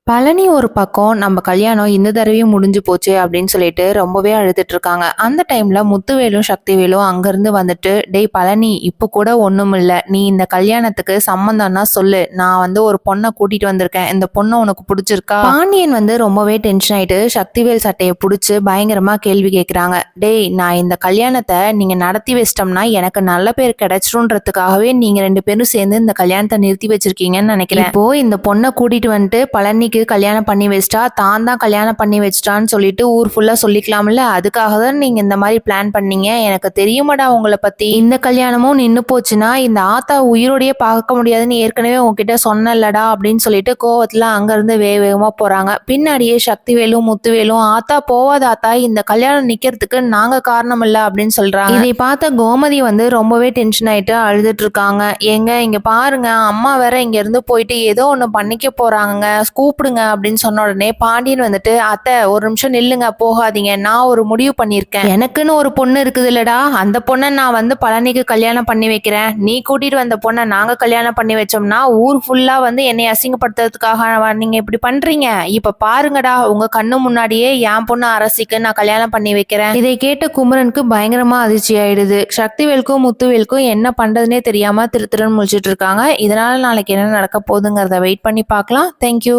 பழனி ஒரு பக்கம் நம்ம கல்யாணம் இந்த தடவையும் முடிஞ்சு போச்சு அப்படின்னு சொல்லிட்டு ரொம்பவே அழுதுட்டு இருக்காங்க. அந்த டைம்ல முத்துவேலும் சக்திவேலும் அங்கிருந்து வந்துட்டு, டேய் பழனி, இப்ப கூட ஒண்ணும் இல்ல, நீ இந்த கல்யாணத்துக்கு சம்மந்தம்னா சொல்லு, நான் வந்து ஒரு பொண்ணை கூட்டிட்டு வந்திருக்கேன், இந்த பொண்ணு உனக்கு பிடிச்சிருக்கா? பாண்டியன் வந்து ரொம்பவே டென்ஷன் ஆயிட்டு சக்திவேல் சட்டையை பிடிச்சு பயங்கரமா கேள்வி கேட்கிறாங்க. டேய், நான் இந்த கல்யாணத்தை நீங்க நடத்தி வச்சிட்டோம்னா எனக்கு நல்ல பேர் கிடைச்சிரும்ன்றதுக்காகவே நீங்க ரெண்டு பேரும் சேர்ந்து இந்த கல்யாணத்தை நிறுத்தி வச்சிருக்கீங்கன்னு நினைக்கிறேன். இப்போ இந்த பொண்ணை கூட்டிட்டு வந்துட்டு பழனிக்கு கல்யாணம் பண்ணி வச்சிட்டா, தான் தான் கல்யாணம் பண்ணி வச்சிட்டான்னு சொல்லிட்டு ஊர் ஃபுல்லா சொல்லிக்கலாம்ல. அதுக்காக தான் நீங்க இந்த மாதிரி பிளான் பண்ணீங்க. எனக்கு தெரியுமாடா உங்களை பத்தி. இந்த கல்யாணமும் நின்னு போச்சுன்னா இந்த ஆத்தா உயிரோடயே பார்க்க முடியாதுன்னு ஏற்கனவே உங்ககிட்ட சொன்னல்லடா அப்படின்னு சொல்லிட்டு கோவத்துல அங்க இருந்து வேகமா போறாங்க. பின்னாடியே சக்திவேலும் முத்துவேலும், ஆத்தா போவாத ஆத்தா, இந்த கல்யாணம் நிக்கிறதுக்கு நாங்க காரணம் இல்ல அப்படின்னு சொல்றாங்க. இதை பார்த்த கோமதி வந்து ரொம்பவே டென்ஷன் ஆயிட்டு அழுதுட்டு இருக்காங்க. ஏங்க இங்க பாருங்க, அம்மா வேற இங்க இருந்து போயிட்டு ஏதோ ஒண்ணு பண்ணிக்க போறாங்க, கூப்பிடுங்க அப்படின்னு சொன்ன உடனே பாண்டியன் வந்துட்டு, அத்தை ஒரு நிமிஷம் நில்லுங்க, போகாதீங்க, நான் ஒரு முடிவு பண்ணிருக்கேன். எனக்குன்னு ஒரு பொண்ணு இருக்குது இல்லடா, அந்த பொண்ணை நான் வந்து பழனிக்கு கல்யாணம் பண்ணி வைக்கிறேன். நீ கூட்டிட்டு வந்த பொண்ணை நாங்க கல்யாணம் பண்ணி வச்சோம்னா ஊர் ஃபுல்லா வந்து என்னை அசிங்கப்படுத்துறதுக்காக நீங்க இப்படி பண்றீங்க. இப்ப பாருங்கடா, உங்க கண்ணு முன்னாடியே என் பொண்ணு அரசிக்கு நான் கல்யாணம் பண்ணி வைக்கிறேன். இதை கேட்ட குமரனுக்கு பயங்கரமா அதிர்ச்சி ஆயிடுது. சக்திவேலுக்கும் முத்துவேலுக்கும் என்ன பண்றதுனே தெரியாம திரு திருன்னு முழிச்சிட்டு இருக்காங்க. இதனால நாளைக்கு என்ன நடக்க போகுதுங்கிறத வெயிட் பண்ணி பார்க்கலாம். தேங்க்யூ.